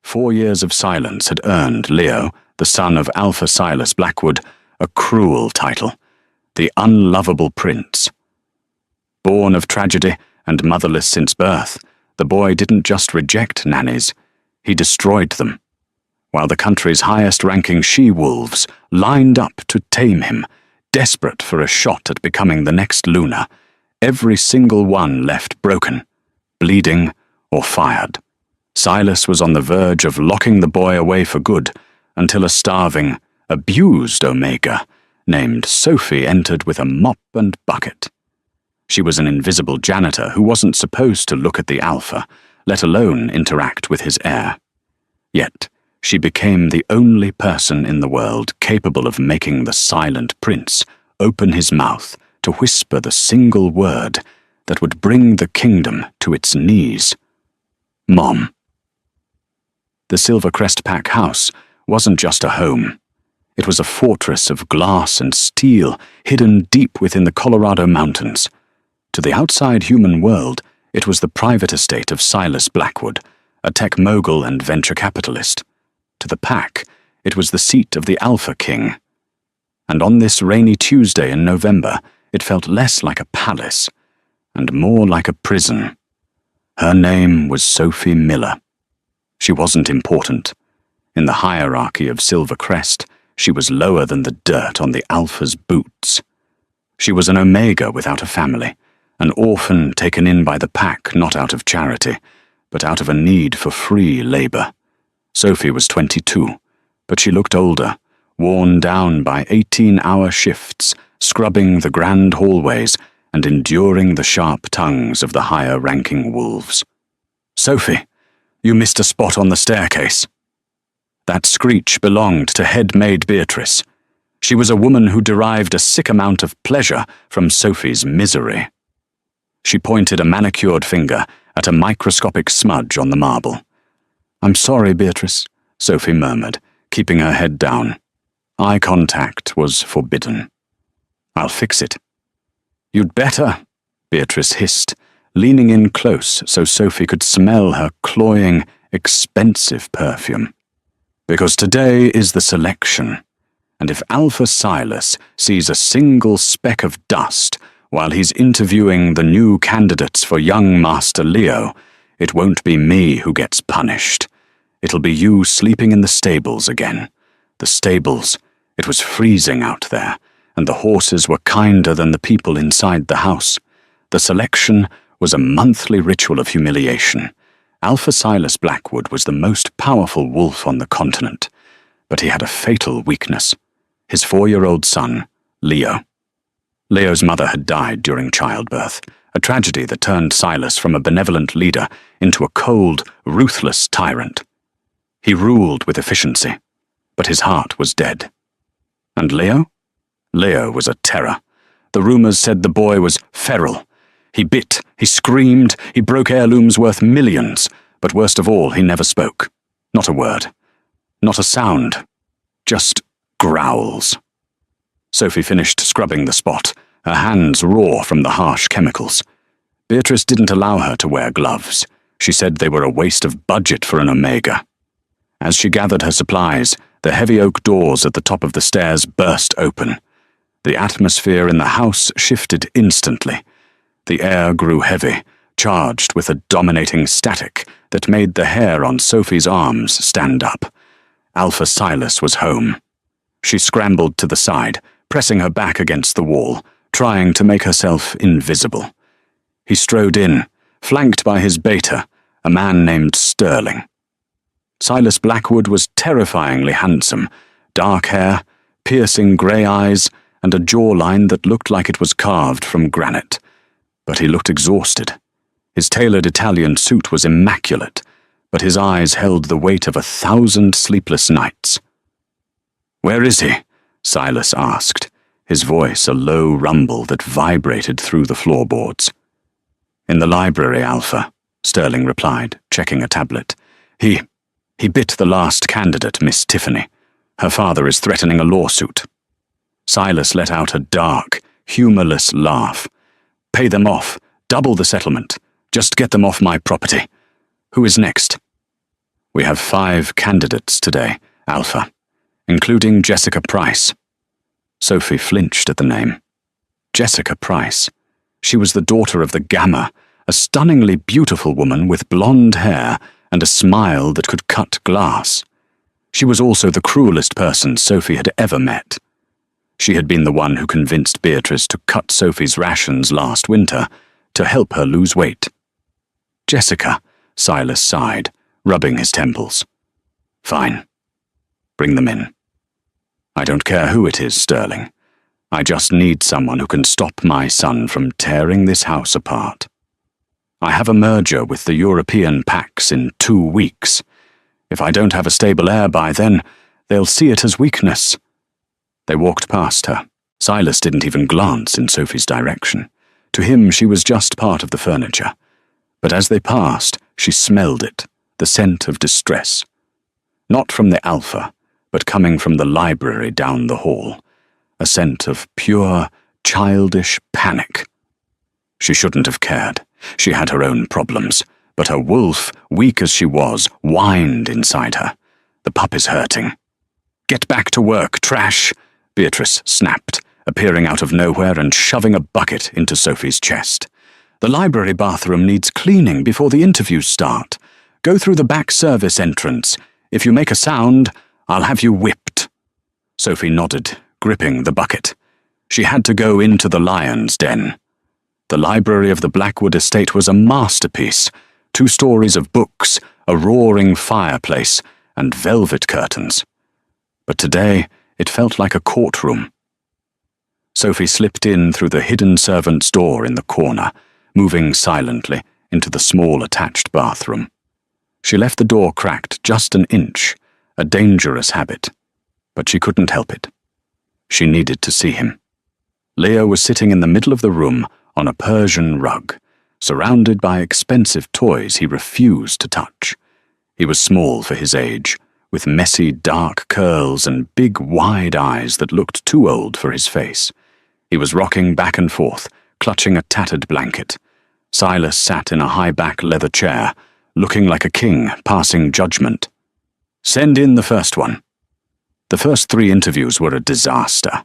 4 years of silence had earned Leo, the son of Alpha Silas Blackwood, a cruel title, the unlovable prince. Born of tragedy and motherless since birth, the boy didn't just reject nannies, he destroyed them, while the country's highest-ranking she-wolves lined up to tame him, desperate for a shot at becoming the next Luna. Every single one left broken, bleeding, or fired. Silas was on the verge of locking the boy away for good until a starving, abused Omega named Sophie entered with a mop and bucket. She was an invisible janitor who wasn't supposed to look at the Alpha, let alone interact with his heir. Yet, she became the only person in the world capable of making the silent prince open his mouth to whisper the single word that would bring the kingdom to its knees. Mom. The Silvercrest Pack house wasn't just a home. It was a fortress of glass and steel hidden deep within the Colorado mountains. To the outside human world, it was the private estate of Silas Blackwood, a tech mogul and venture capitalist. To the Pack, it was the seat of the Alpha King. And on this rainy Tuesday in November, it felt less like a palace and more like a prison. Her name was Sophie Miller. She wasn't important. In the hierarchy of Silvercrest, she was lower than the dirt on the Alpha's boots. She was an Omega without a family, an orphan taken in by the Pack not out of charity, but out of a need for free labor. Sophie was 22, but she looked older, worn down by 18-hour shifts, scrubbing the grand hallways and enduring the sharp tongues of the higher-ranking wolves. "Sophie, you missed a spot on the staircase." That screech belonged to head maid Beatrice. She was a woman who derived a sick amount of pleasure from Sophie's misery. She pointed a manicured finger at a microscopic smudge on the marble. "I'm sorry, Beatrice," Sophie murmured, keeping her head down. Eye contact was forbidden. "I'll fix it." "You'd better," Beatrice hissed, leaning in close so Sophie could smell her cloying, expensive perfume. "Because today is the selection, and if Alpha Silas sees a single speck of dust while he's interviewing the new candidates for young Master Leo, it won't be me who gets punished. It'll be you sleeping in the stables again. The stables. It was freezing out there, and the horses were kinder than the people inside the house. The selection was a monthly ritual of humiliation. Alpha Silas Blackwood was the most powerful wolf on the continent, but he had a fatal weakness. His 4-year-old son, Leo. Leo's mother had died during childbirth, a tragedy that turned Silas from a benevolent leader into a cold, ruthless tyrant. He ruled with efficiency, but his heart was dead. And Leo? Leo was a terror. The rumors said the boy was feral. He bit, he screamed, he broke heirlooms worth millions, but worst of all, he never spoke. Not a word. Not a sound. Just growls. Sophie finished scrubbing the spot, her hands raw from the harsh chemicals. Beatrice didn't allow her to wear gloves. She said they were a waste of budget for an Omega. As she gathered her supplies, the heavy oak doors at the top of the stairs burst open. The atmosphere in the house shifted instantly. The air grew heavy, charged with a dominating static that made the hair on Sophie's arms stand up. Alpha Silas was home. She scrambled to the side, pressing her back against the wall, trying to make herself invisible. He strode in, flanked by his beta, a man named Sterling. Silas Blackwood was terrifyingly handsome, dark hair, piercing grey eyes, and a jawline that looked like it was carved from granite. But he looked exhausted. His tailored Italian suit was immaculate, but his eyes held the weight of 1,000 sleepless nights. "Where is he?" Silas asked, his voice a low rumble that vibrated through the floorboards. "In the library, Alpha," Sterling replied, checking a tablet. He bit the last candidate, Miss Tiffany. Her father is threatening a lawsuit." Silas let out a dark, humorless laugh. "Pay them off. Double the settlement. Just get them off my property. Who is next?" We have 5 candidates today, Alpha, including Jessica Price. Sophie flinched at the name. Jessica Price. She was the daughter of the Gamma, a stunningly beautiful woman with blonde hair and a smile that could cut glass. She was also the cruelest person Sophie had ever met. She had been the one who convinced Beatrice to cut Sophie's rations last winter to help her lose weight. Jessica, Silas sighed, rubbing his temples. Fine. Bring them in. I don't care who it is, Sterling. I just need someone who can stop my son from tearing this house apart. I have a merger with the European Pax in 2 weeks. If I don't have a stable heir by then, they'll see it as weakness. They walked past her. Silas didn't even glance in Sophie's direction. To him, she was just part of the furniture. But as they passed, she smelled it, the scent of distress. Not from the Alpha, but coming from the library down the hall. A scent of pure, childish panic. She shouldn't have cared. She had her own problems, but her wolf, weak as she was, whined inside her. The pup is hurting. Get back to work, trash, Beatrice snapped, appearing out of nowhere and shoving a bucket into Sophie's chest. The library bathroom needs cleaning before the interviews start. Go through the back service entrance. If you make a sound, I'll have you whipped. Sophie nodded, gripping the bucket. She had to go into the lion's den. The library of the Blackwood estate was a masterpiece. 2 stories of books, a roaring fireplace, and velvet curtains. But today, it felt like a courtroom. Sophie slipped in through the hidden servant's door in the corner, moving silently into the small attached bathroom. She left the door cracked just an inch, a dangerous habit, but she couldn't help it. She needed to see him. Leo was sitting in the middle of the room on a Persian rug, surrounded by expensive toys he refused to touch. He was small for his age, with messy dark curls and big wide eyes that looked too old for his face. He was rocking back and forth, clutching a tattered blanket. Silas sat in a high-back leather chair, looking like a king passing judgment. Send in the first one. The first 3 interviews were a disaster.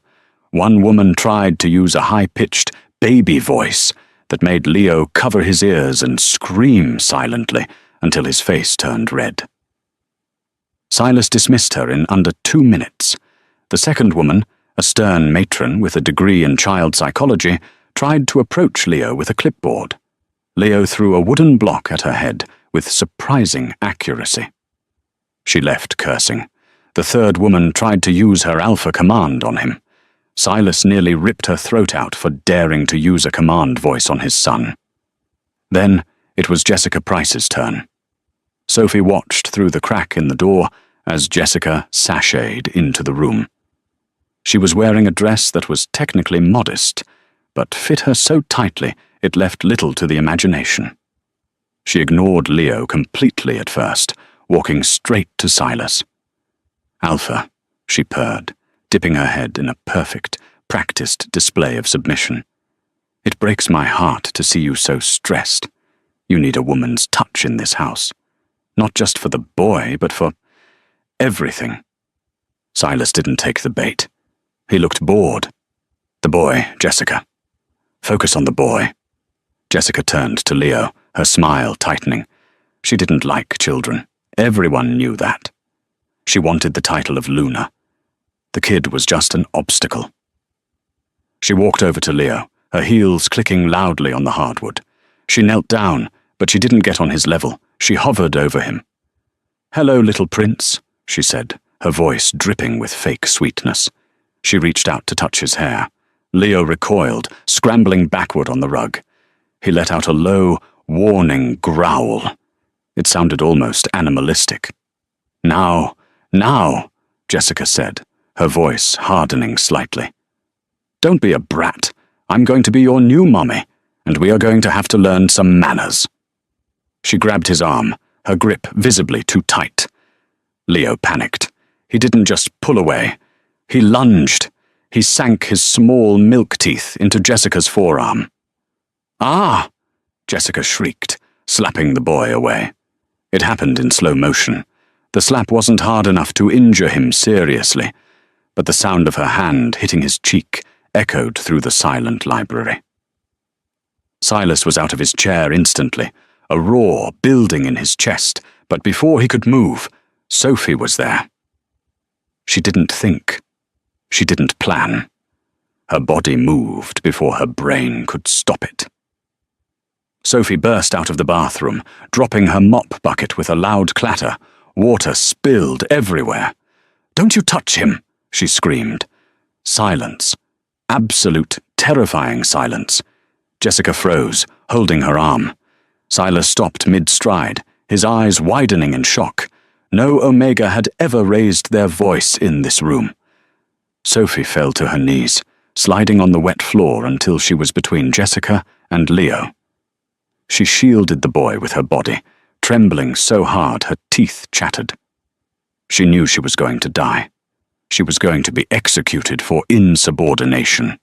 One woman tried to use a high-pitched baby voice that made Leo cover his ears and scream silently until his face turned red. Silas dismissed her in under 2 minutes. The second woman, a stern matron with a degree in child psychology, tried to approach Leo with a clipboard. Leo threw a wooden block at her head with surprising accuracy. She left cursing. The third woman tried to use her alpha command on him. Silas nearly ripped her throat out for daring to use a command voice on his son. Then it was Jessica Price's turn. Sophie watched through the crack in the door as Jessica sashayed into the room. She was wearing a dress that was technically modest, but fit her so tightly it left little to the imagination. She ignored Leo completely at first, walking straight to Silas. Alpha, she purred, dipping her head in a perfect, practiced display of submission. It breaks my heart to see you so stressed. You need a woman's touch in this house. Not just for the boy, but for everything. Silas didn't take the bait. He looked bored. The boy, Jessica. Focus on the boy. Jessica turned to Leo, her smile tightening. She didn't like children. Everyone knew that. She wanted the title of Luna. The kid was just an obstacle. She walked over to Leo, her heels clicking loudly on the hardwood. She knelt down, but she didn't get on his level. She hovered over him. "Hello, little prince," she said, her voice dripping with fake sweetness. She reached out to touch his hair. Leo recoiled, scrambling backward on the rug. He let out a low, warning growl. It sounded almost animalistic. Now, Jessica said, her voice hardening slightly. "Don't be a brat. I'm going to be your new mommy, and we are going to have to learn some manners." She grabbed his arm, her grip visibly too tight. Leo panicked. He didn't just pull away. He lunged. He sank his small milk teeth into Jessica's forearm. "Ah!" Jessica shrieked, slapping the boy away. It happened in slow motion. The slap wasn't hard enough to injure him seriously, but the sound of her hand hitting his cheek echoed through the silent library. Silas was out of his chair instantly, a roar building in his chest, but before he could move, Sophie was there. She didn't think. She didn't plan. Her body moved before her brain could stop it. Sophie burst out of the bathroom, dropping her mop bucket with a loud clatter. Water spilled everywhere. "Don't you touch him!" she screamed. Silence. Absolute, terrifying silence. Jessica froze, holding her arm. Silas stopped mid-stride, his eyes widening in shock. No Omega had ever raised their voice in this room. Sophie fell to her knees, sliding on the wet floor until she was between Jessica and Leo. She shielded the boy with her body, trembling so hard her teeth chattered. She knew she was going to die. She was going to be executed for insubordination.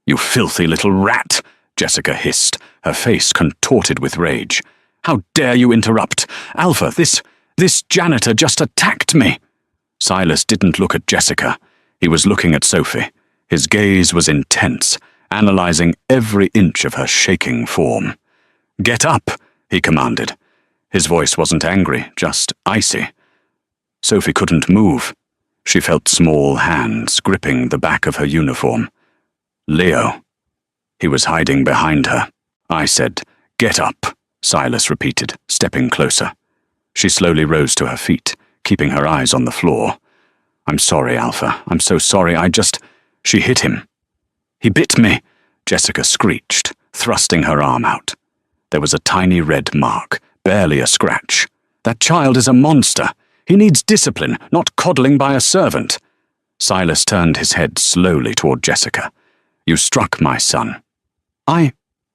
"You filthy little rat!" Jessica hissed, her face contorted with rage. "How dare you interrupt? Alpha, this janitor just attacked me!" Silas didn't look at Jessica. He was looking at Sophie. His gaze was intense, analyzing every inch of her shaking form. "Get up!" he commanded. His voice wasn't angry, just icy. Sophie couldn't move. She felt small hands gripping the back of her uniform. "Leo." He was hiding behind her. "I said, get up," Silas repeated, stepping closer. She slowly rose to her feet, keeping her eyes on the floor. "I'm sorry, Alpha. I'm so sorry. She hit him." "He bit me," Jessica screeched, thrusting her arm out. There was a tiny red mark, barely a scratch. "That child is a monster. He needs discipline, not coddling by a servant." Silas turned his head slowly toward Jessica. "You struck my son."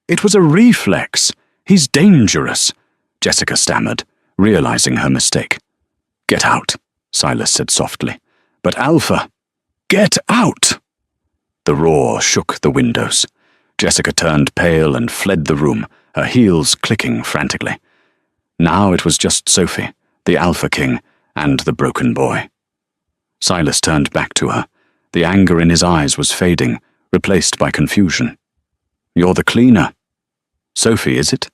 It was a reflex. He's dangerous," Jessica stammered, realizing her mistake. "Get out," Silas said softly. "But Alpha, get out!" The roar shook the windows. Jessica turned pale and fled the room, her heels clicking frantically. Now it was just Sophie, the Alpha King, and the broken boy. Silas turned back to her. The anger in his eyes was fading, replaced by confusion. "You're the cleaner." "Sophie, is it?"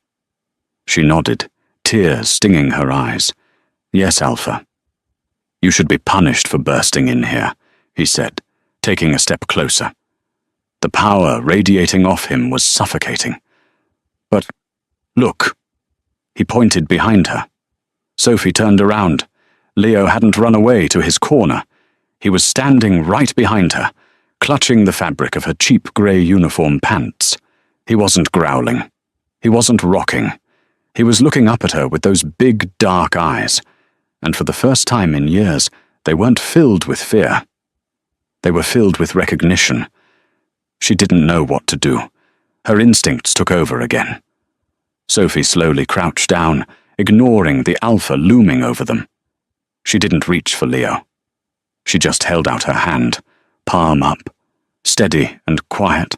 She nodded, tears stinging her eyes. "Yes, Alpha." "You should be punished for bursting in here," he said, taking a step closer. The power radiating off him was suffocating. "But, look." He pointed behind her. Sophie turned around. Leo hadn't run away to his corner. He was standing right behind her, clutching the fabric of her cheap grey uniform pants. He wasn't growling. He wasn't rocking. He was looking up at her with those big, dark eyes, and for the first time in years, they weren't filled with fear. They were filled with recognition. She didn't know what to do. Her instincts took over again. Sophie slowly crouched down, ignoring the Alpha looming over them. She didn't reach for Leo. She just held out her hand, palm up, steady and quiet.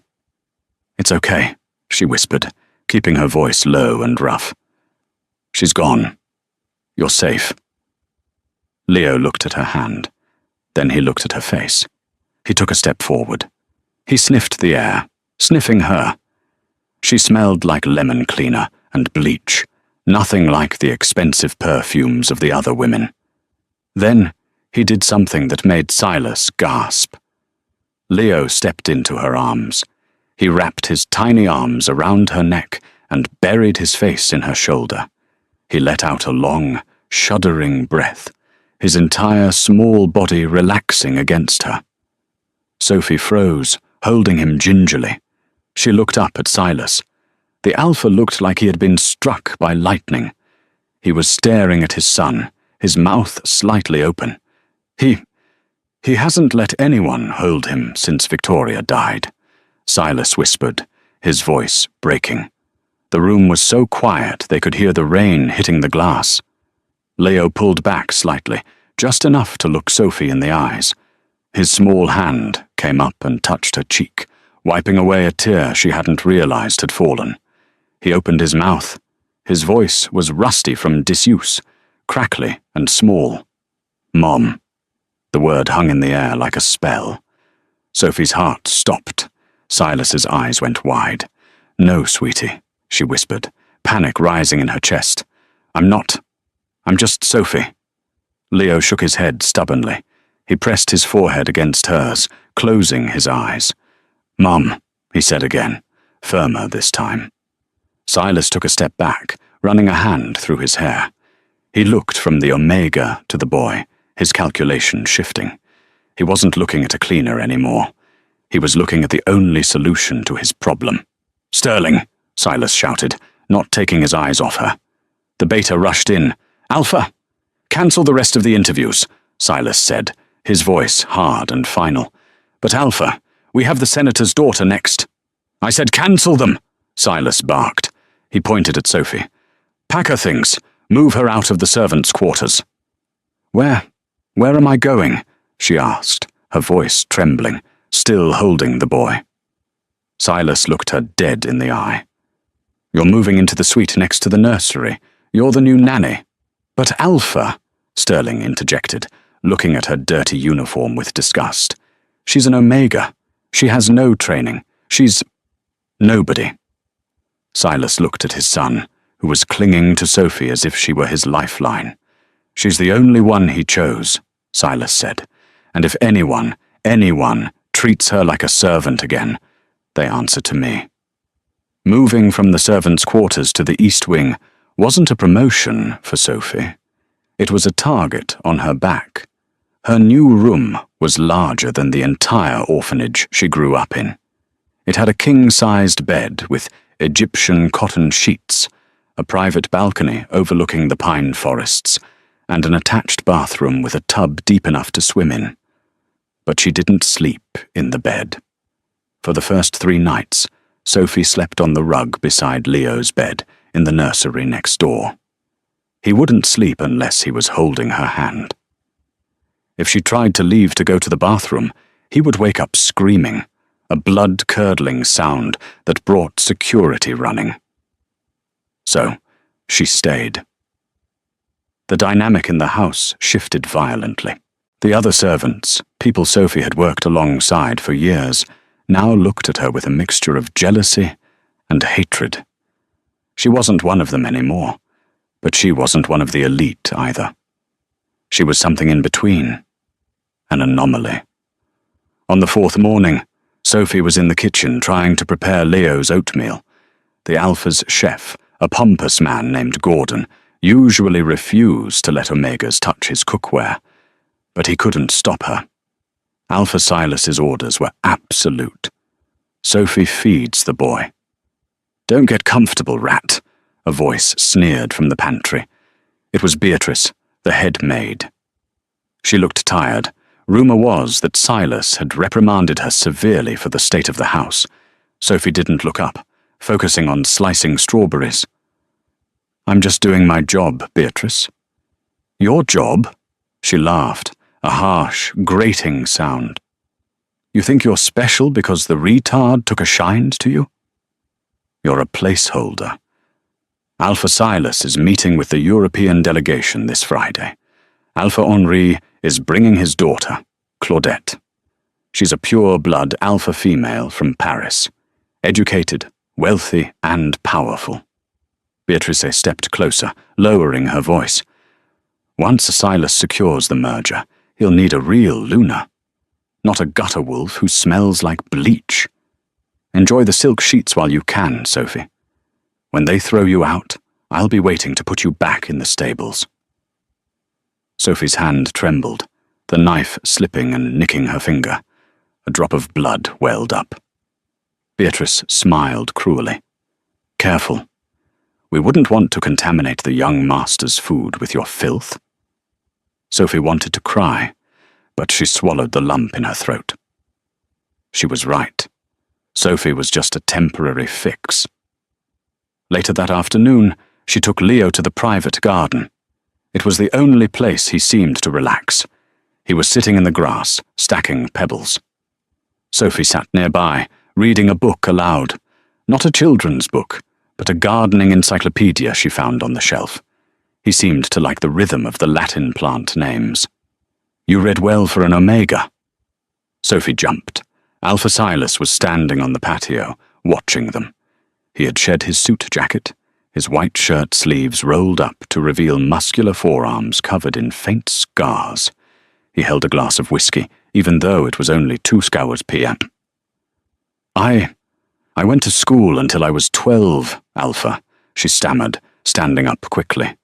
"It's okay," she whispered, keeping her voice low and rough. "She's gone. You're safe." Leo looked at her hand. Then he looked at her face. He took a step forward. He sniffed the air, sniffing her. She smelled like lemon cleaner and bleach, nothing like the expensive perfumes of the other women. Then he did something that made Silas gasp. Leo stepped into her arms. He wrapped his tiny arms around her neck and buried his face in her shoulder. He let out a long, shuddering breath, his entire small body relaxing against her. Sophie froze, holding him gingerly. She looked up at Silas. The Alpha looked like he had been struck by lightning. He was staring at his son, his mouth slightly open. He hasn't let anyone hold him since Victoria died," Silas whispered, his voice breaking. The room was so quiet they could hear the rain hitting the glass. Leo pulled back slightly, just enough to look Sophie in the eyes. His small hand came up and touched her cheek, wiping away a tear she hadn't realized had fallen. He opened his mouth. His voice was rusty from disuse, crackly and small. Mom. The word hung in the air like a spell. Sophie's heart stopped. Silas's eyes went wide. No, sweetie, she whispered, panic rising in her chest. I'm just Sophie. Leo shook his head stubbornly. He pressed his forehead against hers, closing his eyes. Mum, he said again, firmer this time. Silas took a step back, running a hand through his hair. He looked from the Omega to the boy, his calculation shifting. He wasn't looking at a cleaner anymore. He was looking at the only solution to his problem. Sterling, Silas shouted, not taking his eyes off her. The beta rushed in. Alpha! Cancel the rest of the interviews, Silas said, his voice hard and final. But Alpha, we have the senator's daughter next. I said cancel them, Silas barked. He pointed at Sophie. Pack her things. Move her out of the servants' quarters. Where am I going? She asked, her voice trembling, still holding the boy. Silas looked her dead in the eye. You're moving into the suite next to the nursery. You're the new nanny. But Alpha, Sterling interjected, looking at her dirty uniform with disgust. She's an Omega. She has no training. She's nobody. Silas looked at his son, who was clinging to Sophie as if she were his lifeline. She's the only one he chose, Silas said, and if anyone treats her like a servant again, they answer to me. Moving from the servants' quarters to the East Wing wasn't a promotion for Sophie. It was a target on her back. Her new room was larger than the entire orphanage she grew up in. It had a king-sized bed with Egyptian cotton sheets, a private balcony overlooking the pine forests, and an attached bathroom with a tub deep enough to swim in. But she didn't sleep in the bed. For the first 3 nights, Sophie slept on the rug beside Leo's bed in the nursery next door. He wouldn't sleep unless he was holding her hand. If she tried to leave to go to the bathroom, he would wake up screaming, a blood-curdling sound that brought security running. So, she stayed. The dynamic in the house shifted violently. The other servants, people Sophie had worked alongside for years, now looked at her with a mixture of jealousy and hatred. She wasn't one of them anymore, but she wasn't one of the elite either. She was something in between, an anomaly. On the 4th morning, Sophie was in the kitchen trying to prepare Leo's oatmeal. The Alpha's chef, a pompous man named Gordon, usually refused to let Omegas touch his cookware, but he couldn't stop her. Alpha Silas's orders were absolute. Sophie feeds the boy. Don't get comfortable, rat, a voice sneered from the pantry. It was Beatrice, the head maid. She looked tired. Rumor was that Silas had reprimanded her severely for the state of the house. Sophie didn't look up, focusing on slicing strawberries. I'm just doing my job, Beatrice. Your job? She laughed, a harsh, grating sound. You think you're special because the retard took a shine to you? You're a placeholder. Alpha Silas is meeting with the European delegation this Friday. Alpha Henri is bringing his daughter, Claudette. She's a pure-blood alpha female from Paris, educated, wealthy, and powerful. Beatrice stepped closer, lowering her voice. Once Silas secures the merger, he'll need a real Luna, not a gutter wolf who smells like bleach. Enjoy the silk sheets while you can, Sophie. When they throw you out, I'll be waiting to put you back in the stables. Sophie's hand trembled, the knife slipping and nicking her finger. A drop of blood welled up. Beatrice smiled cruelly. Careful. We wouldn't want to contaminate the young master's food with your filth. Sophie wanted to cry, but she swallowed the lump in her throat. She was right. Sophie was just a temporary fix. Later that afternoon, she took Leo to the private garden. It was the only place he seemed to relax. He was sitting in the grass, stacking pebbles. Sophie sat nearby, reading a book aloud. Not a children's book, but a gardening encyclopedia she found on the shelf. He seemed to like the rhythm of the Latin plant names. You read well for an Omega." Sophie jumped. Alpha Silas was standing on the patio, watching them. He had shed his suit jacket, his white shirt sleeves rolled up to reveal muscular forearms covered in faint scars. He held a glass of whiskey, even though it was only 2 hours p.m. I went to school until I was 12, Alpha," she stammered, standing up quickly,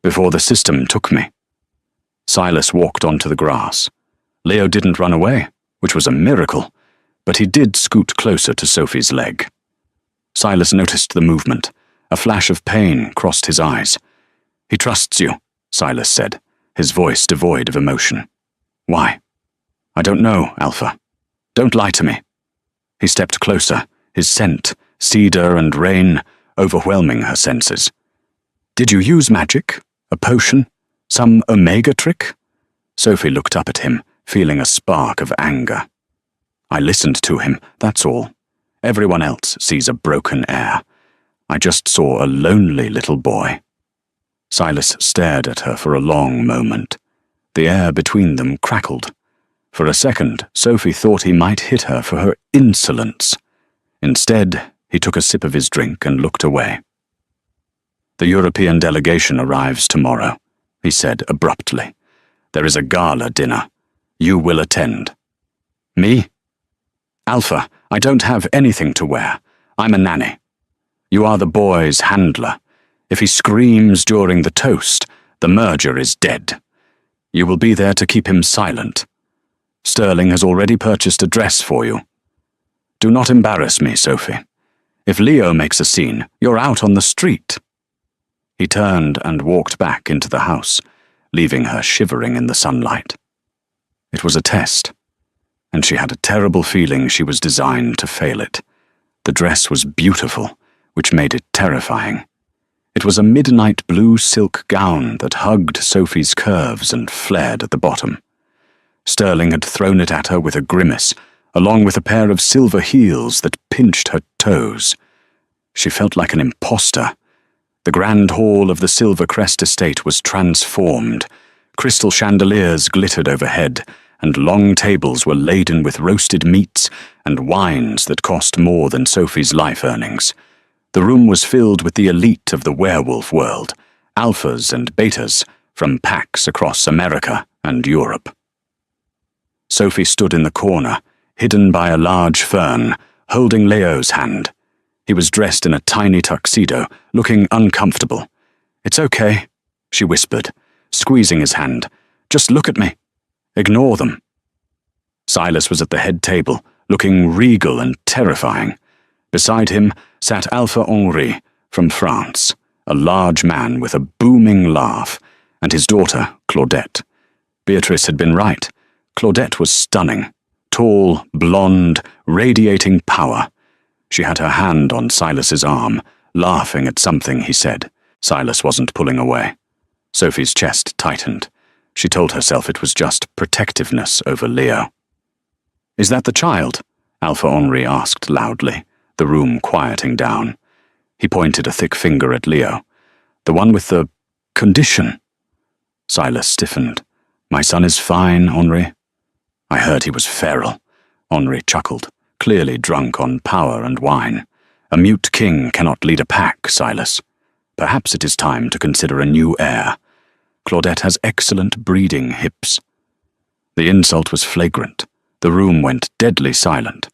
"before the system took me." Silas walked onto the grass. Leo didn't run away, which was a miracle, but he did scoot closer to Sophie's leg. Silas noticed the movement. A flash of pain crossed his eyes. "He trusts you," Silas said, his voice devoid of emotion. "Why?" "I don't know, Alpha. Don't lie to me." He stepped closer, his scent, cedar and rain, overwhelming her senses. "Did you use magic? A potion? Some Omega trick?" Sophie looked up at him, feeling a spark of anger. "I listened to him, that's all. Everyone else sees a broken air. I just saw a lonely little boy." Silas stared at her for a long moment. The air between them crackled. For a second, Sophie thought he might hit her for her insolence. Instead, he took a sip of his drink and looked away. "The European delegation arrives tomorrow," he said abruptly. "There is a gala dinner. You will attend." "Me?" "Alpha, I don't have anything to wear. I'm a nanny. You are the boy's handler. If he screams during the toast, the merger is dead. You will be there to keep him silent. Sterling has already purchased a dress for you. Do not embarrass me, Sophie. If Leo makes a scene, you're out on the street." He turned and walked back into the house, leaving her shivering in the sunlight. It was a test, and she had a terrible feeling she was designed to fail it. The dress was beautiful, which made it terrifying. It was a midnight blue silk gown that hugged Sophie's curves and flared at the bottom. Sterling had thrown it at her with a grimace, along with a pair of silver heels that pinched her toes. She felt like an imposter. The grand hall of the Silver Crest estate was transformed. Crystal chandeliers glittered overhead, and long tables were laden with roasted meats and wines that cost more than Sophie's life earnings. The room was filled with the elite of the werewolf world, alphas and betas from packs across America and Europe. Sophie stood in the corner, hidden by a large fern, holding Leo's hand. He was dressed in a tiny tuxedo, looking uncomfortable. "It's okay," she whispered, squeezing his hand. "Just look at me. Ignore them." Silas was at the head table, looking regal and terrifying. Beside him sat Alpha Henri from France, a large man with a booming laugh, and his daughter, Claudette. Beatrice had been right. Claudette was stunning. Tall, blonde, radiating power. She had her hand on Silas's arm, laughing at something he said. Silas wasn't pulling away. Sophie's chest tightened. She told herself it was just protectiveness over Leo. "Is that the child?" Alpha Henri asked loudly, the room quieting down. He pointed a thick finger at Leo. "The one with the condition." Silas stiffened. "My son is fine, Henri." "I heard he was feral," Henri chuckled, clearly drunk on power and wine. "A mute king cannot lead a pack, Silas. Perhaps it is time to consider a new heir. Claudette has excellent breeding hips." The insult was flagrant. The room went deadly silent.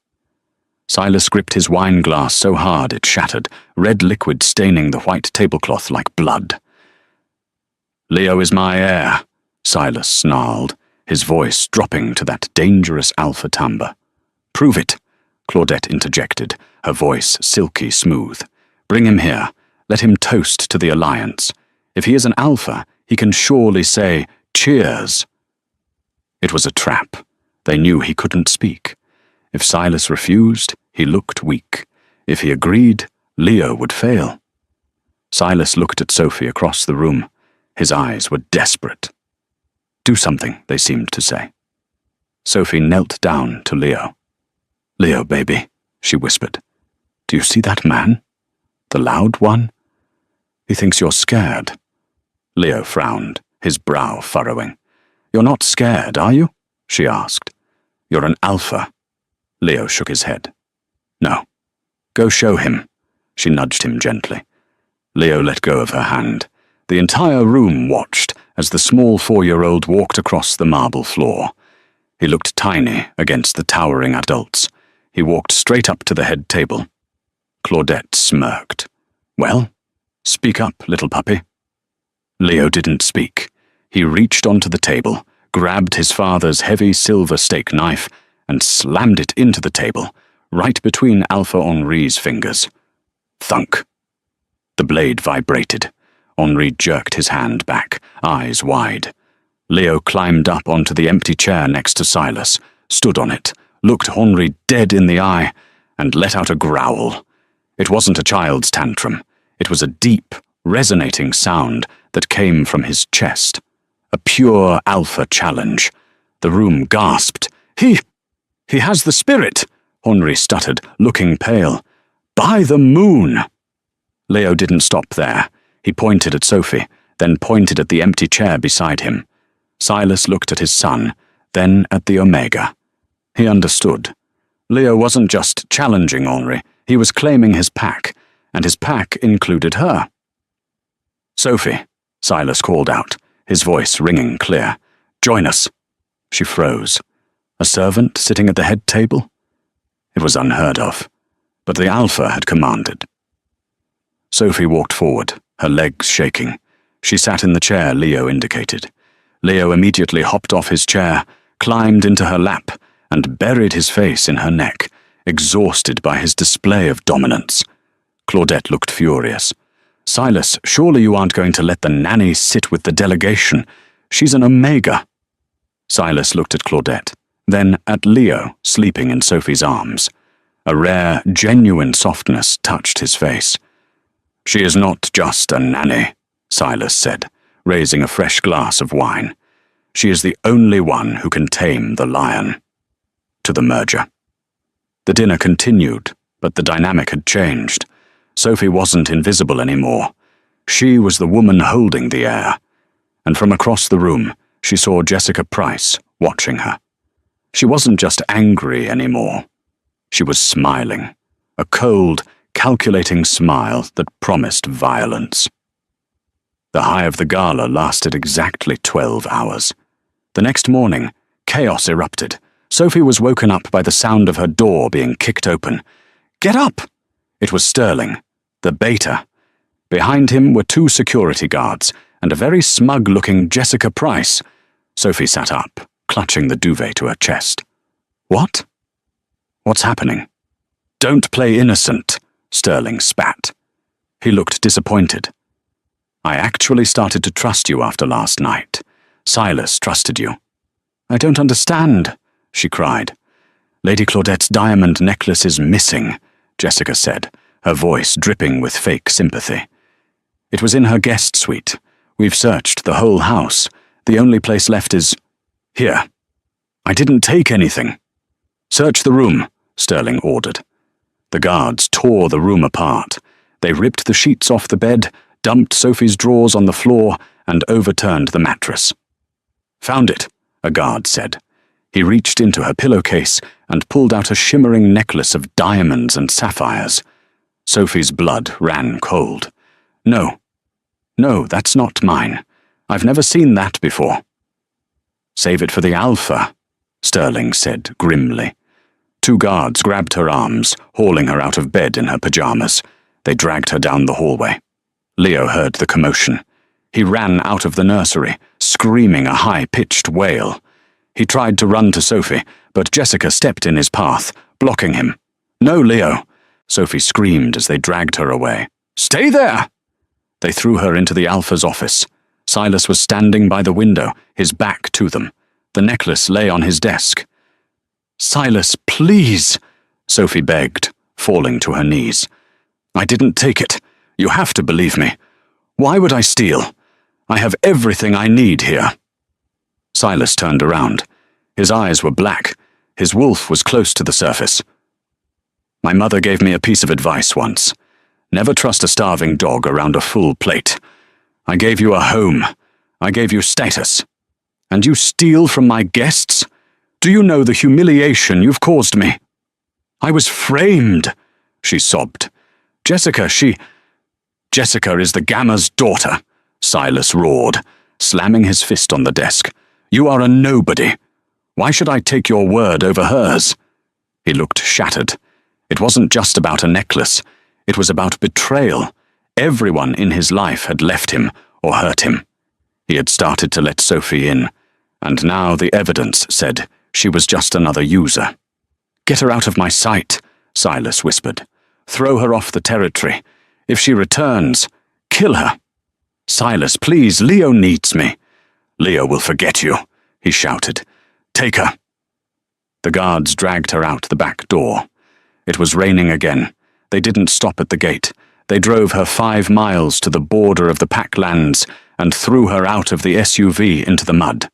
Silas gripped his wine glass so hard it shattered, red liquid staining the white tablecloth like blood. "Leo is my heir," Silas snarled, his voice dropping to that dangerous alpha timbre. "Prove it," Claudette interjected, her voice silky smooth. "Bring him here. Let him toast to the alliance. If he is an alpha, he can surely say, 'Cheers.'" It was a trap. They knew he couldn't speak. If Silas refused, he looked weak. If he agreed, Leo would fail. Silas looked at Sophie across the room. His eyes were desperate. "Do something," they seemed to say. Sophie knelt down to Leo. "Leo, baby," she whispered. "Do you see that man? The loud one? He thinks you're scared." Leo frowned, his brow furrowing. "You're not scared, are you?" she asked. "You're an alpha." Leo shook his head. "No. Go show him." She nudged him gently. Leo let go of her hand. The entire room watched as the small 4-year-old walked across the marble floor. He looked tiny against the towering adults. He walked straight up to the head table. Claudette smirked. "Well, speak up, little puppy." Leo didn't speak. He reached onto the table, grabbed his father's heavy silver steak knife, and slammed it into the table, right between Alpha Henri's fingers. Thunk. The blade vibrated. Henri jerked his hand back, eyes wide. Leo climbed up onto the empty chair next to Silas, stood on it, looked Henri dead in the eye, and let out a growl. It wasn't a child's tantrum. It was a deep, resonating sound that came from his chest. A pure alpha challenge. The room gasped. He has the spirit," Henri stuttered, looking pale. "By the moon!" Leo didn't stop there. He pointed at Sophie, then pointed at the empty chair beside him. Silas looked at his son, then at the Omega. He understood. Leo wasn't just challenging Henri, he was claiming his pack, and his pack included her. "Sophie," Silas called out, his voice ringing clear. "Join us." She froze. A servant sitting at the head table? It was unheard of, but the Alpha had commanded. Sophie walked forward, her legs shaking. She sat in the chair Leo indicated. Leo immediately hopped off his chair, climbed into her lap, and buried his face in her neck, exhausted by his display of dominance. Claudette looked furious. "Silas, surely you aren't going to let the nanny sit with the delegation. She's an Omega." Silas looked at Claudette, then at Leo, sleeping in Sophie's arms. A rare, genuine softness touched his face. "She is not just a nanny," Silas said, raising a fresh glass of wine. "She is the only one who can tame the lion." To the merger. The dinner continued, but the dynamic had changed. Sophie wasn't invisible anymore. She was the woman holding the air. And from across the room, she saw Jessica Price watching her. She wasn't just angry anymore. She was smiling, a cold, calculating smile that promised violence. The high of the gala lasted exactly 12 hours. The next morning, chaos erupted. Sophie was woken up by the sound of her door being kicked open. "Get up!" It was Sterling, the beta. Behind him were 2 security guards and a very smug-looking Jessica Price. Sophie sat up, clutching the duvet to her chest. "What? What's happening?" "Don't play innocent," Sterling spat. He looked disappointed. "I actually started to trust you after last night. Silas trusted you." "I don't understand," she cried. "Lady Claudette's diamond necklace is missing," Jessica said, her voice dripping with fake sympathy. "It was in her guest suite. We've searched the whole house. The only place left is... here. I didn't take anything." "Search the room," Sterling ordered. The guards tore the room apart. They ripped the sheets off the bed, dumped Sophie's drawers on the floor, and overturned the mattress. "Found it," a guard said. He reached into her pillowcase and pulled out a shimmering necklace of diamonds and sapphires. Sophie's blood ran cold. No, that's not mine. I've never seen that before." "Save it for the Alpha," Sterling said grimly. 2 guards grabbed her arms, hauling her out of bed in her pajamas. They dragged her down the hallway. Leo heard the commotion. He ran out of the nursery, screaming a high-pitched wail. He tried to run to Sophie, but Jessica stepped in his path, blocking him. "No, Leo!" Sophie screamed as they dragged her away. "Stay there!" They threw her into the Alpha's office. Silas was standing by the window, his back to them. The necklace lay on his desk. "Silas, please," Sophie begged, falling to her knees. "I didn't take it. You have to believe me. Why would I steal? I have everything I need here." Silas turned around. His eyes were black. His wolf was close to the surface. "My mother gave me a piece of advice once. Never trust a starving dog around a full plate. I gave you a home. I gave you status. And you steal from my guests? Do you know the humiliation you've caused me? I was framed, she sobbed. Jessica is the Gamma's daughter, Silas roared, slamming his fist on the desk. You are a nobody. Why should I take your word over hers? He looked shattered. It wasn't just about a necklace. It was about betrayal. Everyone in his life had left him or hurt him. He had started to let Sophie in, and now the evidence said she was just another user. Get her out of my sight, Silas whispered. Throw her off the territory. If she returns, kill her. Silas, please, Leo needs me. Leo will forget you, he shouted. Take her. The guards dragged her out the back door. It was raining again. They didn't stop at the gate. They drove her 5 miles to the border of the Packlands and threw her out of the SUV into the mud.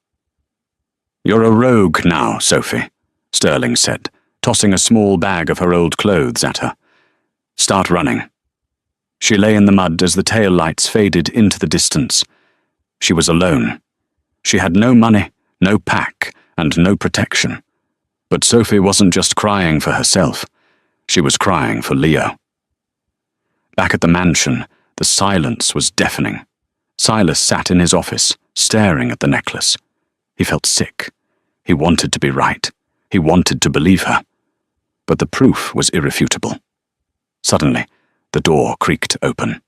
You're a rogue now, Sophie, Sterling said, tossing a small bag of her old clothes at her. Start running. She lay in the mud as the tail lights faded into the distance. She was alone. She had no money, no pack, and no protection. But Sophie wasn't just crying for herself. She was crying for Leo. Back at the mansion, the silence was deafening. Silas sat in his office, staring at the necklace. He felt sick. He wanted to be right. He wanted to believe her. But the proof was irrefutable. Suddenly, the door creaked open.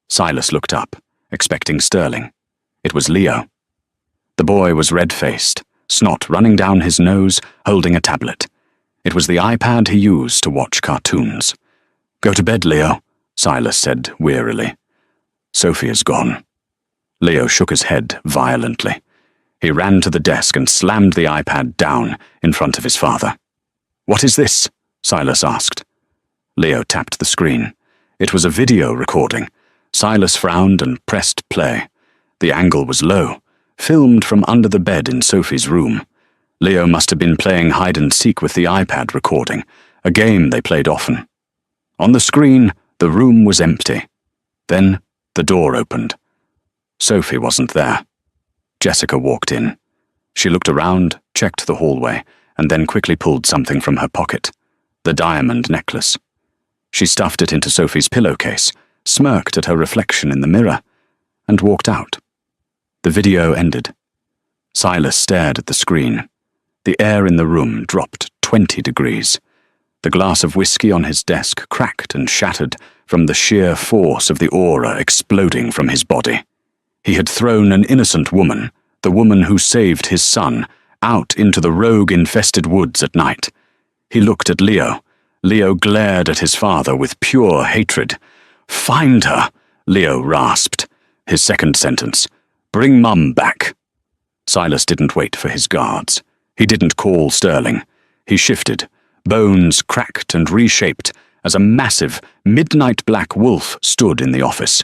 Silas looked up, expecting Sterling. It was Leo. The boy was red-faced, snot running down his nose, holding a tablet. It was the iPad he used to watch cartoons. Go to bed, Leo, Silas said wearily. Sophie is gone. Leo shook his head violently. He ran to the desk and slammed the iPad down in front of his father. What is this? Silas asked. Leo tapped the screen. It was a video recording. Silas frowned and pressed play. The angle was low, filmed from under the bed in Sophie's room. Leo must have been playing hide-and-seek with the iPad recording, a game they played often. On the screen, the room was empty. Then the door opened. Sophie wasn't there. Jessica walked in. She looked around, checked the hallway, and then quickly pulled something from her pocket. The diamond necklace. She stuffed it into Sophie's pillowcase, smirked at her reflection in the mirror, and walked out. The video ended. Silas stared at the screen. The air in the room dropped 20 degrees. The glass of whiskey on his desk cracked and shattered from the sheer force of the aura exploding from his body. He had thrown an innocent woman, the woman who saved his son, out into the rogue-infested woods at night. He looked at Leo. Leo glared at his father with pure hatred. Find her, Leo rasped. His second sentence. Bring Mum back. Silas didn't wait for his guards. He didn't call Sterling. He shifted. Bones cracked and reshaped as a massive, midnight black wolf stood in the office.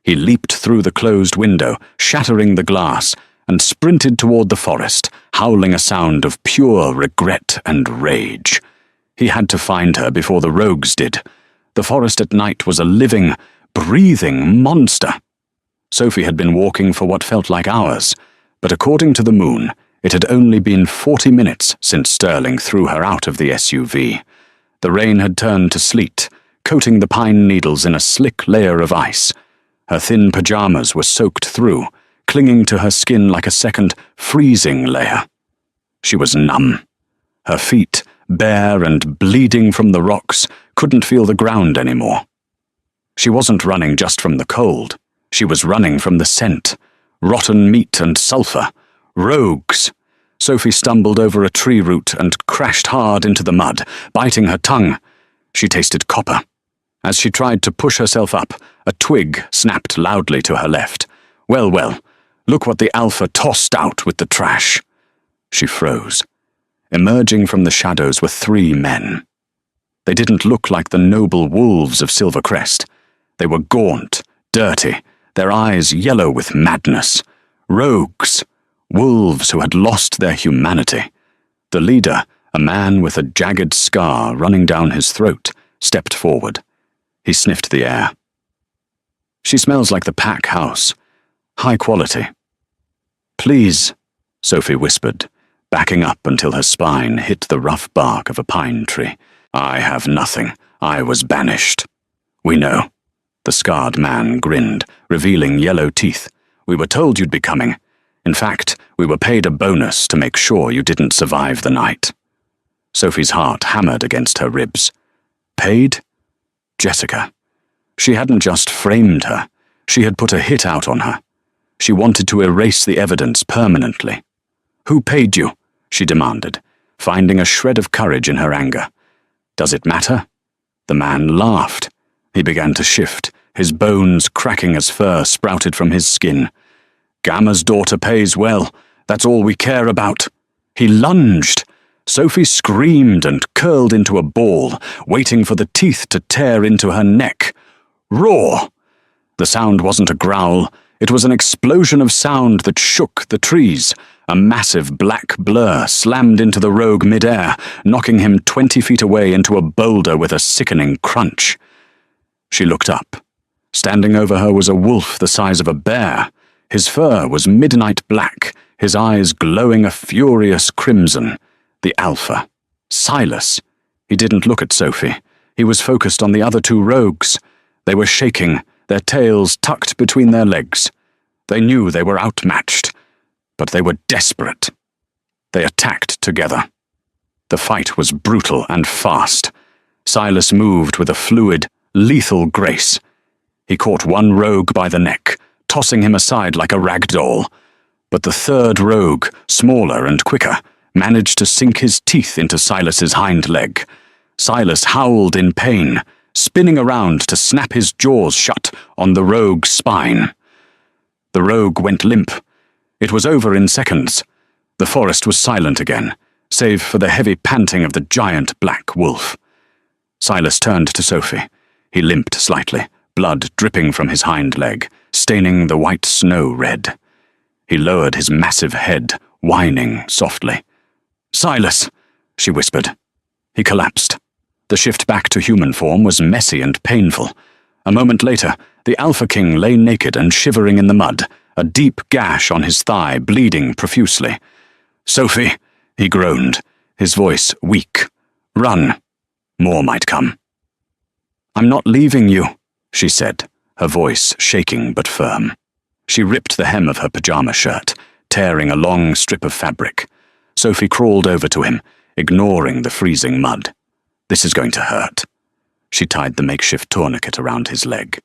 He leaped through the closed window, shattering the glass, and sprinted toward the forest, howling a sound of pure regret and rage. He had to find her before the rogues did. The forest at night was a living, breathing monster. Sophie had been walking for what felt like hours, but according to the moon, it had only been 40 minutes since Sterling threw her out of the SUV. The rain had turned to sleet, coating the pine needles in a slick layer of ice. Her thin pajamas were soaked through, clinging to her skin like a second, freezing layer. She was numb. Her feet, bare and bleeding from the rocks, couldn't feel the ground anymore. She wasn't running just from the cold. She was running from the scent. Rotten meat and sulfur. Rogues. Sophie stumbled over a tree root and crashed hard into the mud, biting her tongue. She tasted copper. As she tried to push herself up, a twig snapped loudly to her left. Well, look what the Alpha tossed out with the trash. She froze. Emerging from the shadows were 3 men. They didn't look like the noble wolves of Silvercrest. They were gaunt, dirty, their eyes yellow with madness. Rogues. Wolves who had lost their humanity. The leader, a man with a jagged scar running down his throat, stepped forward. He sniffed the air. She smells like the Pack house. High quality. Please, Sophie whispered, backing up until her spine hit the rough bark of a pine tree. I have nothing. I was banished. We know. The scarred man grinned, revealing yellow teeth. We were told you'd be coming. In fact, we were paid a bonus to make sure you didn't survive the night. Sophie's heart hammered against her ribs. Paid? Jessica. She hadn't just framed her. She had put a hit out on her. She wanted to erase the evidence permanently. Who paid you? She demanded, finding a shred of courage in her anger. Does it matter? The man laughed. He began to shift, his bones cracking as fur sprouted from his skin. Gamma's daughter pays well. That's all we care about. He lunged. Sophie screamed and curled into a ball, waiting for the teeth to tear into her neck. Roar! The sound wasn't a growl. It was an explosion of sound that shook the trees. A massive black blur slammed into the rogue midair, knocking him 20 feet away into a boulder with a sickening crunch. She looked up. Standing over her was a wolf the size of a bear. His fur was midnight black, his eyes glowing a furious crimson. The Alpha. Silas. He didn't look at Sophie. He was focused on the other two rogues. They were shaking, their tails tucked between their legs. They knew they were outmatched, but they were desperate. They attacked together. The fight was brutal and fast. Silas moved with a fluid, lethal grace. He caught one rogue by the neck, tossing him aside like a rag doll. But the third rogue, smaller and quicker, managed to sink his teeth into Silas's hind leg. Silas howled in pain, spinning around to snap his jaws shut on the rogue's spine. The rogue went limp. It was over in seconds. The forest was silent again, save for the heavy panting of the giant black wolf. Silas turned to Sophie. He limped slightly, blood dripping from his hind leg, staining the white snow red. He lowered his massive head, whining softly. "Silas," she whispered. He collapsed. The shift back to human form was messy and painful. A moment later, the Alpha King lay naked and shivering in the mud, a deep gash on his thigh bleeding profusely. "Sophie," he groaned, his voice weak. "Run. More might come." "I'm not leaving you," she said, her voice shaking but firm. She ripped the hem of her pajama shirt, tearing a long strip of fabric. Sophie crawled over to him, ignoring the freezing mud. "This is going to hurt." She tied the makeshift tourniquet around his leg.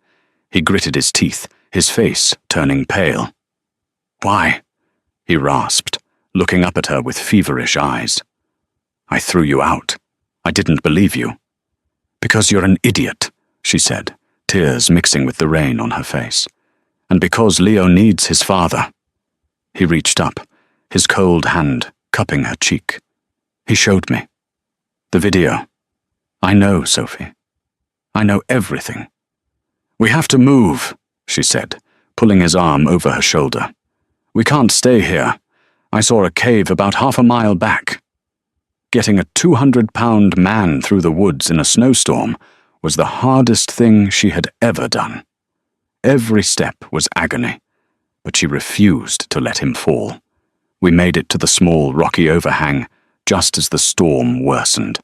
He gritted his teeth, his face turning pale. "Why?" he rasped, looking up at her with feverish eyes. "I threw you out. I didn't believe you." "Because you're an idiot," she said, tears mixing with the rain on her face. "And because Leo needs his father." He reached up, his cold hand cupping her cheek. He showed me. "The video. I know, Sophie. I know everything." "We have to move," she said, pulling his arm over her shoulder. "We can't stay here. I saw a cave about half a mile back." Getting a 200-pound man through the woods in a snowstorm was the hardest thing she had ever done. Every step was agony, but she refused to let him fall. We made it to the small rocky overhang, just as the storm worsened.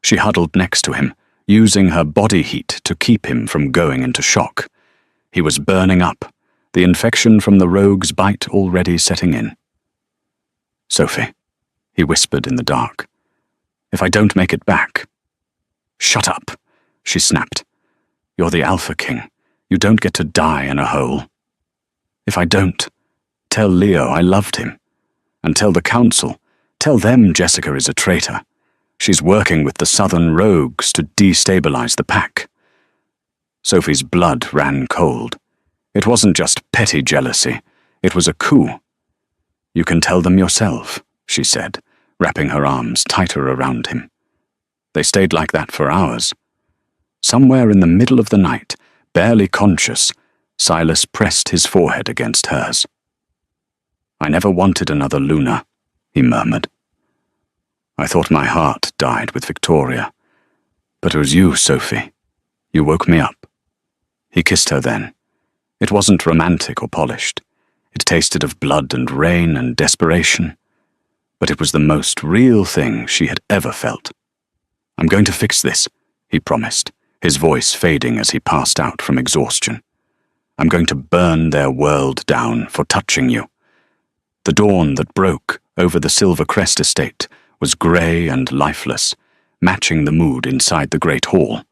She huddled next to him, using her body heat to keep him from going into shock. He was burning up, the infection from the rogue's bite already setting in. "Sophie," he whispered in the dark. "If I don't make it back—" "Shut up," she snapped. "You're the Alpha King. You don't get to die in a hole." "If I don't, tell Leo I loved him. And tell the council, tell them Jessica is a traitor. She's working with the southern rogues to destabilize the pack." Sophie's blood ran cold. It wasn't just petty jealousy. It was a coup. "You can tell them yourself," she said, wrapping her arms tighter around him. They stayed like that for hours. Somewhere in the middle of the night, barely conscious, Silas pressed his forehead against hers. "I never wanted another Luna," he murmured. "I thought my heart died with Victoria. But it was you, Sophie. You woke me up." He kissed her then. It wasn't romantic or polished. It tasted of blood and rain and desperation, but it was the most real thing she had ever felt. "I'm going to fix this," he promised, his voice fading as he passed out from exhaustion. "I'm going to burn their world down for touching you." The dawn that broke over the Silver Crest estate was grey and lifeless, matching the mood inside the great hall.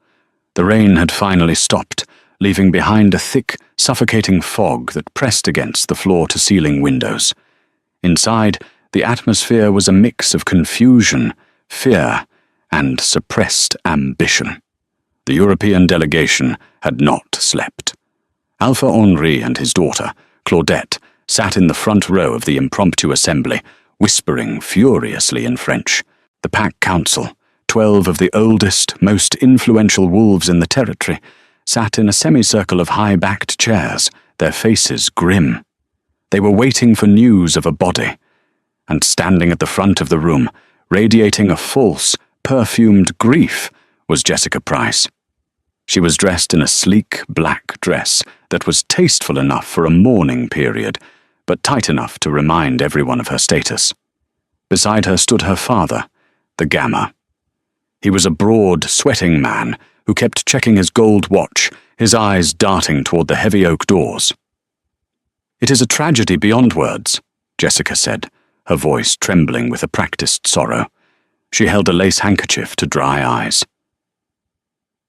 The rain had finally stopped, leaving behind a thick, suffocating fog that pressed against the floor-to-ceiling windows. Inside, the atmosphere was a mix of confusion, fear, and suppressed ambition. The European delegation had not slept. Alpha Henri and his daughter, Claudette, sat in the front row of the impromptu assembly, whispering furiously in French. The Pack Council, 12 of the oldest, most influential wolves in the territory, sat in a semicircle of high-backed chairs, their faces grim. They were waiting for news of a body, and standing at the front of the room, radiating a false, perfumed grief, was Jessica Price. She was dressed in a sleek black dress that was tasteful enough for a mourning period, but tight enough to remind everyone of her status. Beside her stood her father, the Gamma. He was a broad, sweating man who kept checking his gold watch, his eyes darting toward the heavy oak doors. "It is a tragedy beyond words," Jessica said, her voice trembling with a practiced sorrow. She held a lace handkerchief to dry eyes.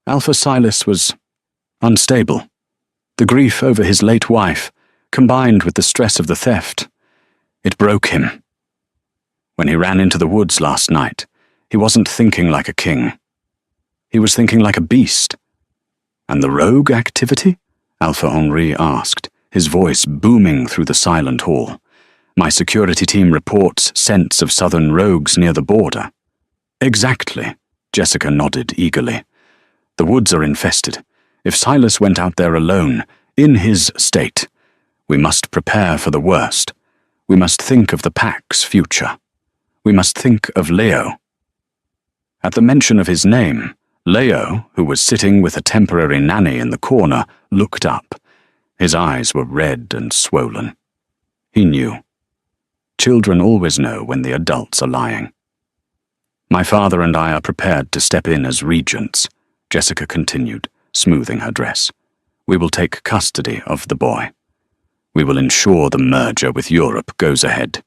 Alpha Silas was unstable. The grief over his late wife, combined with the stress of the theft, it broke him. When he ran into the woods last night, he wasn't thinking like a king. He was thinking like a beast. "And the rogue activity?" Alpha Henri asked, his voice booming through the silent hall. "My security team reports scents of southern rogues near the border." "Exactly," Jessica nodded eagerly. "The woods are infested. If Silas went out there alone, in his state, we must prepare for the worst. We must think of the Pack's future. We must think of Leo." At the mention of his name, Leo, who was sitting with a temporary nanny in the corner, looked up. His eyes were red and swollen. He knew. Children always know when the adults are lying. "My father and I are prepared to step in as regents," Jessica continued, smoothing her dress. "We will take custody of the boy. We will ensure the merger with Europe goes ahead.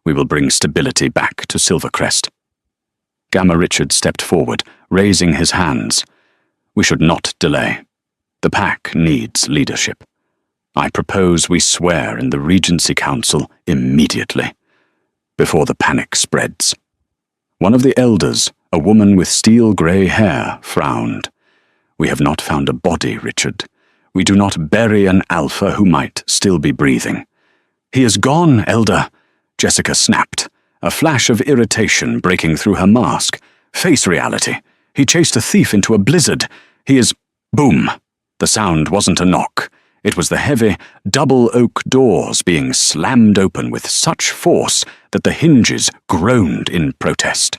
We will bring stability back to Silvercrest." Gamma Richard stepped forward, raising his hands. "We should not delay. The Pack needs leadership. I propose we swear in the Regency Council immediately, before the panic spreads." One of the elders, a woman with steel-grey hair, frowned. "We have not found a body, Richard. We do not bury an alpha who might still be breathing." "He is gone, Elder," Jessica snapped, a flash of irritation breaking through her mask. "Face reality. He chased a thief into a blizzard. He is—" Boom! The sound wasn't a knock. It was the heavy, double oak doors being slammed open with such force that the hinges groaned in protest.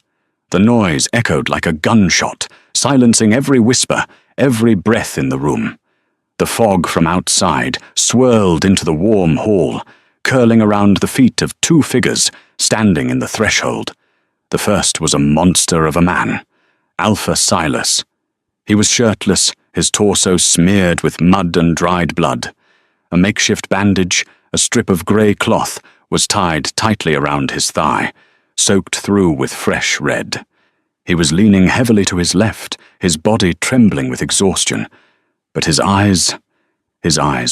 The noise echoed like a gunshot, silencing every whisper, every breath in the room. The fog from outside swirled into the warm hall, curling around the feet of two figures standing in the threshold. The first was a monster of a man, Alpha Silas. He was shirtless, his torso smeared with mud and dried blood. A makeshift bandage, a strip of grey cloth, was tied tightly around his thigh, soaked through with fresh red. He was leaning heavily to his left, his body trembling with exhaustion, but his eyes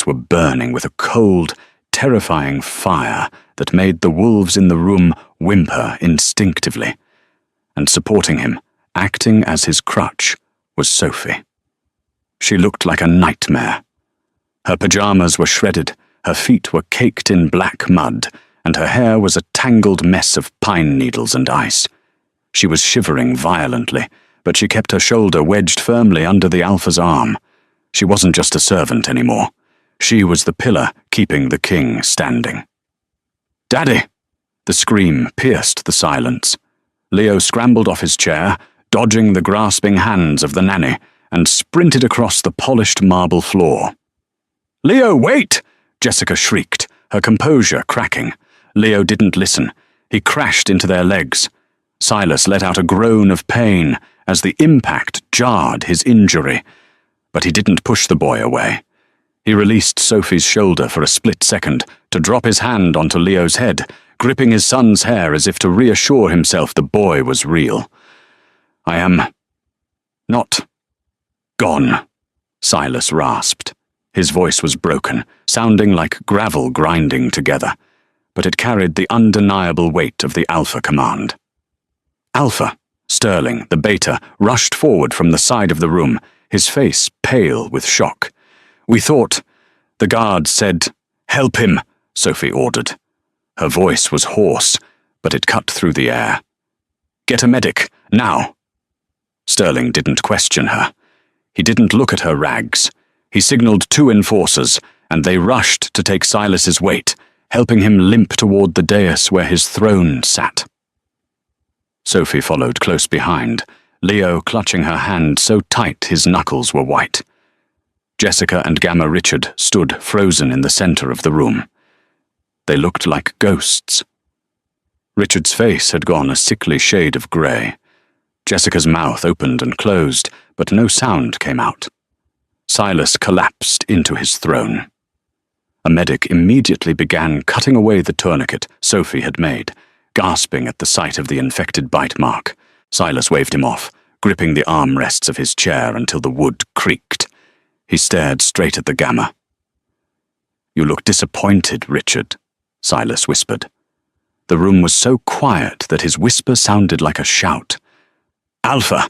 were burning with a cold, terrifying fire that made the wolves in the room whimper instinctively. And supporting him, acting as his crutch, was Sophie. She looked like a nightmare. Her pajamas were shredded, her feet were caked in black mud, and her hair was a tangled mess of pine needles and ice. She was shivering violently, but she kept her shoulder wedged firmly under the Alpha's arm. She wasn't just a servant anymore. She was the pillar keeping the king standing. "Daddy!" The scream pierced the silence. Leo scrambled off his chair, dodging the grasping hands of the nanny, and sprinted across the polished marble floor. "Leo, wait!" Jessica shrieked, her composure cracking. Leo didn't listen. He crashed into their legs. Silas let out a groan of pain as the impact jarred his injury, but he didn't push the boy away. He released Sophie's shoulder for a split second to drop his hand onto Leo's head, gripping his son's hair as if to reassure himself the boy was real. "I am not gone," Silas rasped. His voice was broken, sounding like gravel grinding together, but it carried the undeniable weight of the Alpha command. Alpha, Sterling, the Beta, rushed forward from the side of the room, his face pale with shock. "We thought," the guard said. "Help him," Sophie ordered. Her voice was hoarse, but it cut through the air. "Get a medic, now." Sterling didn't question her. He didn't look at her rags. He signaled 2 enforcers, and they rushed to take Silas's weight, helping him limp toward the dais where his throne sat. Sophie followed close behind, Leo clutching her hand so tight his knuckles were white. Jessica and Gamma Richard stood frozen in the center of the room. They looked like ghosts. Richard's face had gone a sickly shade of grey. Jessica's mouth opened and closed, but no sound came out. Silas collapsed into his throne. A medic immediately began cutting away the tourniquet Sophie had made, gasping at the sight of the infected bite mark. Silas waved him off, gripping the armrests of his chair until the wood creaked. He stared straight at the Gamma. "You look disappointed, Richard," Silas whispered. The room was so quiet that his whisper sounded like a shout. "Alpha,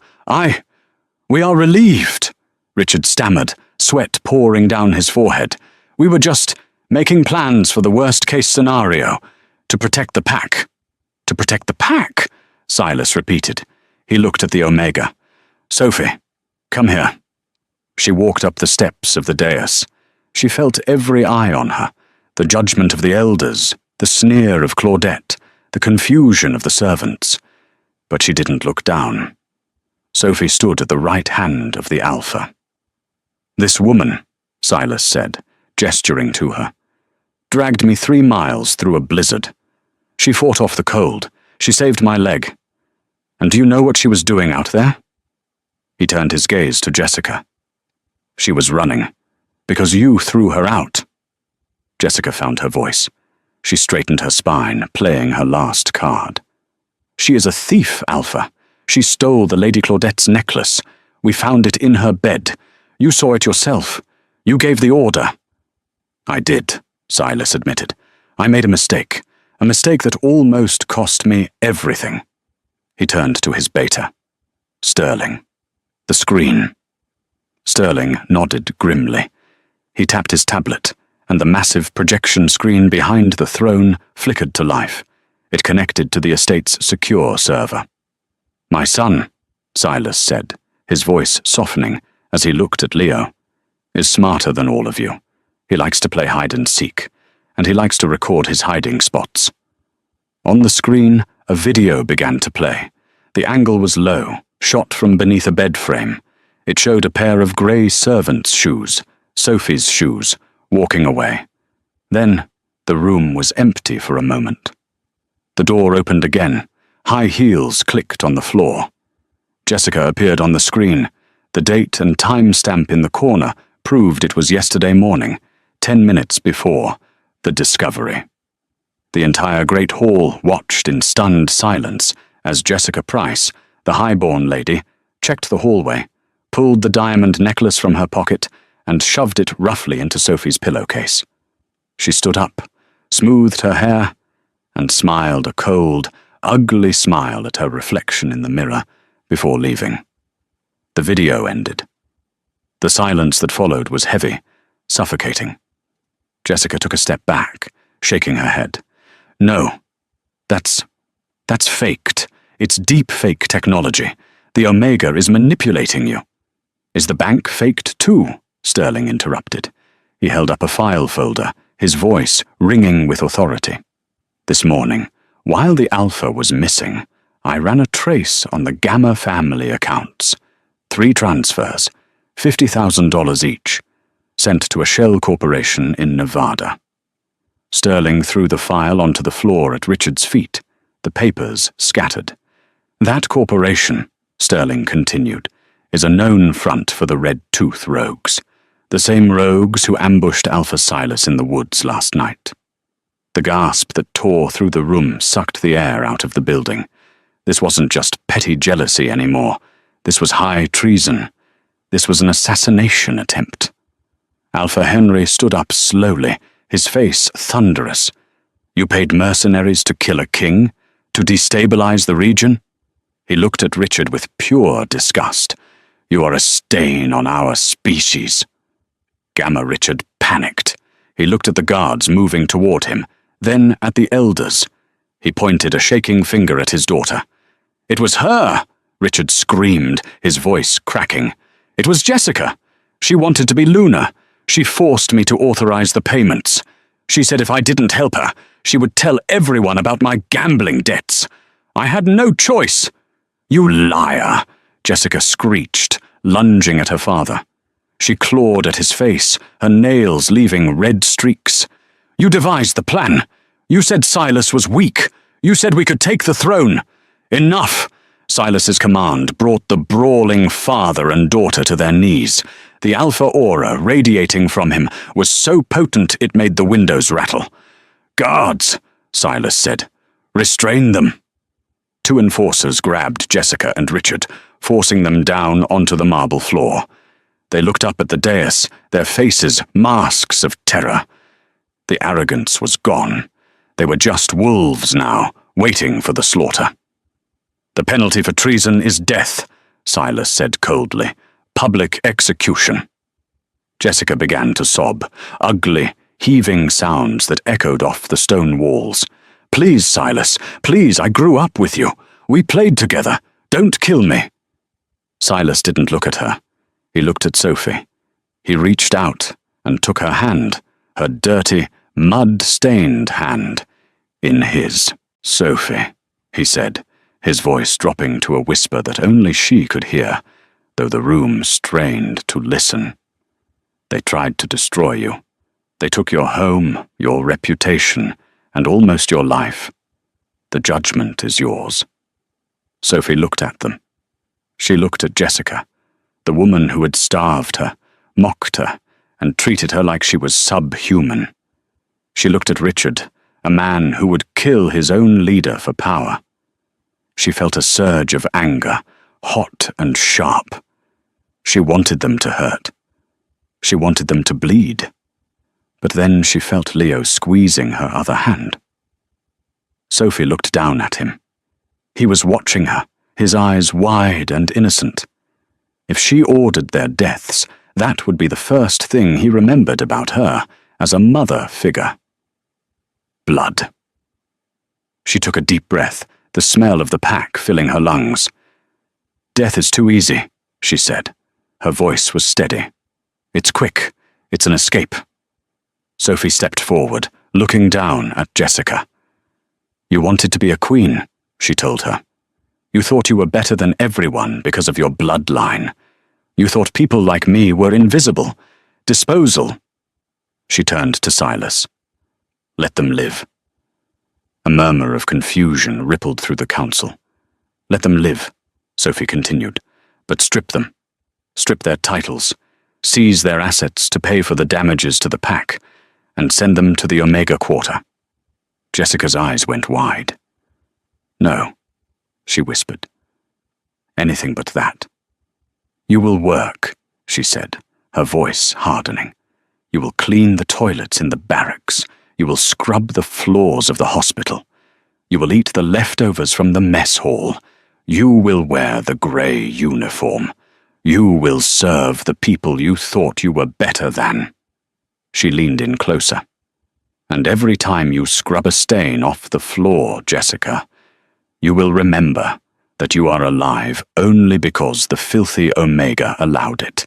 we are relieved," Richard stammered, sweat pouring down his forehead. "We were just making plans for the worst-case scenario, to protect the pack." "To protect the pack?" Silas repeated. He looked at the Omega. "Sophie, come here." She walked up the steps of the dais. She felt every eye on her, the judgment of the elders, the sneer of Claudette, the confusion of the servants. But she didn't look down. Sophie stood at the right hand of the Alpha. "This woman," Silas said, gesturing to her, "dragged me 3 miles through a blizzard. She fought off the cold. She saved my leg. And do you know what she was doing out there?" He turned his gaze to Jessica. "She was running, because you threw her out." Jessica found her voice. She straightened her spine, playing her last card. "She is a thief, Alpha. She stole the Lady Claudette's necklace. We found it in her bed. You saw it yourself. You gave the order." "I did," Silas admitted. "I made a mistake that almost cost me everything." He turned to his Beta. "Sterling. The screen." Sterling nodded grimly. He tapped his tablet, and the massive projection screen behind the throne flickered to life. It connected to the estate's secure server. "My son," Silas said, his voice softening as he looked at Leo, "is smarter than all of you. He likes to play hide-and-seek, and he likes to record his hiding spots." On the screen, a video began to play. The angle was low, shot from beneath a bed frame. It showed a pair of grey servants' shoes, Sophie's shoes, walking away. Then, the room was empty for a moment. The door opened again. High heels clicked on the floor. Jessica appeared on the screen. The date and timestamp in the corner proved it was yesterday morning, 10 minutes before the discovery. The entire Great Hall watched in stunned silence as Jessica Price, the highborn lady, checked the hallway, pulled the diamond necklace from her pocket, and shoved it roughly into Sophie's pillowcase. She stood up, smoothed her hair, and smiled a cold, ugly smile at her reflection in the mirror before leaving. The video ended. The silence that followed was heavy, suffocating. Jessica took a step back, shaking her head. "No, that's faked. It's deep fake technology. The Omega is manipulating you." "Is the bank faked too?" Sterling interrupted. He held up a file folder, his voice ringing with authority. "This morning, while the Alpha was missing, I ran a trace on the Gamma family accounts. 3 transfers, $50,000 each, sent to a shell corporation in Nevada." Sterling threw the file onto the floor at Richard's feet, the papers scattered. That corporation, Sterling continued, is a known front for the Red Tooth rogues, the same rogues who ambushed Alpha Silas in the woods last night. The gasp that tore through the room sucked the air out of the building. This wasn't just petty jealousy anymore. This was high treason. This was an assassination attempt. Alpha Henry stood up slowly, his face thunderous. You paid mercenaries to kill a king? To destabilize the region? He looked at Richard with pure disgust. You are a stain on our species. Gamma Richard panicked. He looked at the guards moving toward him, then at the elders. He pointed a shaking finger at his daughter. It was her! Richard screamed, his voice cracking. It was Jessica. She wanted to be Luna. She forced me to authorize the payments. She said if I didn't help her, she would tell everyone about my gambling debts. I had no choice. You liar, Jessica screeched, lunging at her father. She clawed at his face, her nails leaving red streaks. You devised the plan. You said Silas was weak. You said we could take the throne. Enough! Silas's command brought the brawling father and daughter to their knees. The alpha aura radiating from him was so potent it made the windows rattle. Guards, Silas said. Restrain them. Two enforcers grabbed Jessica and Richard, forcing them down onto the marble floor. They looked up at the dais, their faces masks of terror. The arrogance was gone. They were just wolves now, waiting for the slaughter. The penalty for treason is death, Silas said coldly. Public execution. Jessica began to sob, ugly, heaving sounds that echoed off the stone walls. Please, Silas, please, I grew up with you. We played together. Don't kill me. Silas didn't look at her. He looked at Sophie. He reached out and took her hand, her dirty, mud-stained hand, in his. Sophie, he said, his voice dropping to a whisper that only she could hear, though the room strained to listen. They tried to destroy you. They took your home, your reputation, and almost your life. The judgment is yours. Sophie looked at them. She looked at Jessica, the woman who had starved her, mocked her, and treated her like she was subhuman. She looked at Richard, a man who would kill his own leader for power. She felt a surge of anger, hot and sharp. She wanted them to hurt. She wanted them to bleed. But then she felt Leo squeezing her other hand. Sophie looked down at him. He was watching her, his eyes wide and innocent. If she ordered their deaths, that would be the first thing he remembered about her as a mother figure. Blood. She took a deep breath, the smell of the pack filling her lungs. Death is too easy, she said. Her voice was steady. It's quick. It's an escape. Sophie stepped forward, looking down at Jessica. You wanted to be a queen, she told her. You thought you were better than everyone because of your bloodline. You thought people like me were invisible, disposal. She turned to Silas. Let them live. A murmur of confusion rippled through the council. Let them live, Sophie continued, but strip them. Strip their titles, seize their assets to pay for the damages to the pack, and send them to the Omega Quarter. Jessica's eyes went wide. No, she whispered. Anything but that. You will work, she said, her voice hardening. You will clean the toilets in the barracks. You will scrub the floors of the hospital. You will eat the leftovers from the mess hall. You will wear the grey uniform. You will serve the people you thought you were better than. She leaned in closer. And every time you scrub a stain off the floor, Jessica, you will remember that you are alive only because the filthy Omega allowed it.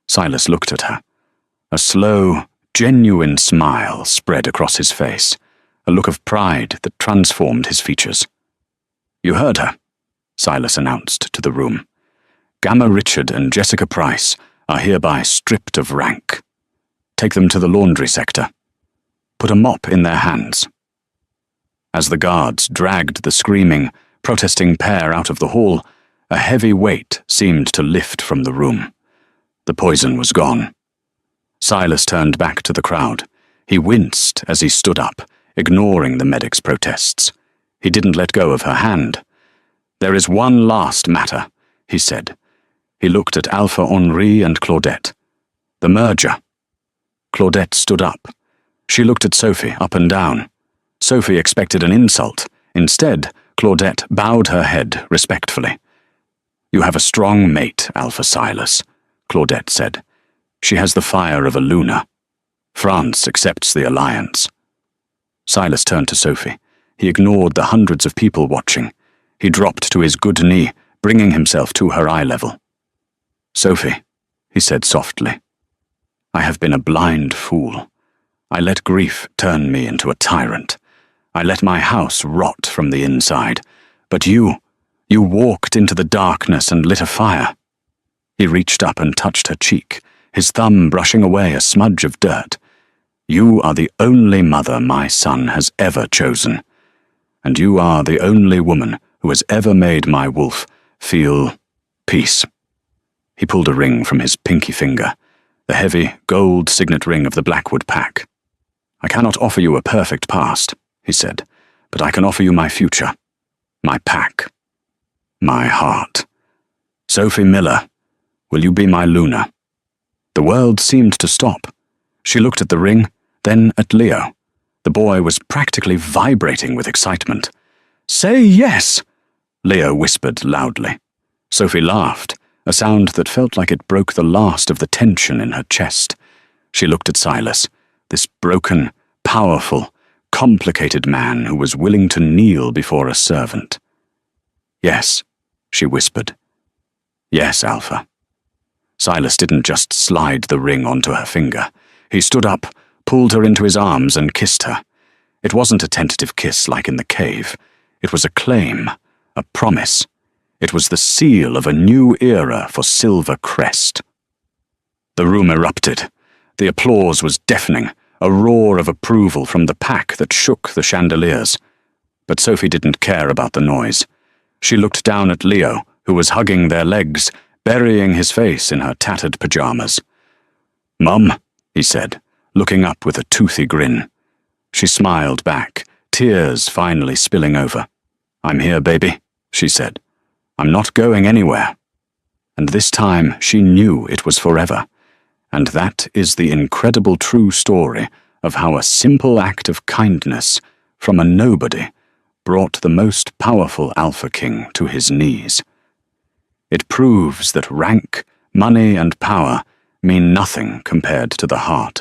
Silas looked at her. A slow, genuine smile spread across his face, a look of pride that transformed his features. You heard her, Silas announced to the room. Gamma Richard and Jessica Price are hereby stripped of rank. Take them to the laundry sector. put a mop in their hands. As the guards dragged the screaming, protesting pair out of the hall, a heavy weight seemed to lift from the room. The poison was gone. Silas turned back to the crowd. He winced as he stood up, ignoring the medic's protests. He didn't let go of her hand. "There is one last matter," he said. He looked at Alpha Henri and Claudette. "The merger." Claudette stood up. She looked at Sophie up and down. Sophie expected an insult. Instead, Claudette bowed her head respectfully. "You have a strong mate, Alpha Silas," Claudette said. "She has the fire of a Luna. France accepts the alliance." Silas turned to Sophie. He ignored the hundreds of people watching. He dropped to his good knee, bringing himself to her eye level. "Sophie," he said softly, "I have been a blind fool. I let grief turn me into a tyrant. I let my house rot from the inside. But you walked into the darkness and lit a fire." He reached up and touched her cheek, his thumb brushing away a smudge of dirt. "You are the only mother my son has ever chosen. And you are the only woman who has ever made my wolf feel peace." He pulled a ring from his pinky finger, the heavy gold signet ring of the Blackwood pack. "I cannot offer you a perfect past," he said, "but I can offer you my future, my pack, my heart. Sophie Miller, will you be my Luna?" The world seemed to stop. She looked at the ring, then at Leo. The boy was practically vibrating with excitement. "Say yes!" Leo whispered loudly. Sophie laughed, a sound that felt like it broke the last of the tension in her chest. She looked at Silas, this broken, powerful, complicated man who was willing to kneel before a servant. "Yes," she whispered. "Yes, Alpha." Silas didn't just slide the ring onto her finger. He stood up, pulled her into his arms and kissed her. It wasn't a tentative kiss like in the cave. It was a claim, a promise. It was the seal of a new era for Silver Crest. The room erupted. The applause was deafening, a roar of approval from the pack that shook the chandeliers. But Sophie didn't care about the noise. She looked down at Leo, who was hugging their legs, burying his face in her tattered pajamas. "Mum," he said, looking up with a toothy grin. She smiled back, tears finally spilling over. "I'm here, baby," she said. "I'm not going anywhere." And this time she knew it was forever. And that is the incredible true story of how a simple act of kindness from a nobody brought the most powerful Alpha King to his knees. It proves that rank, money, and power mean nothing compared to the heart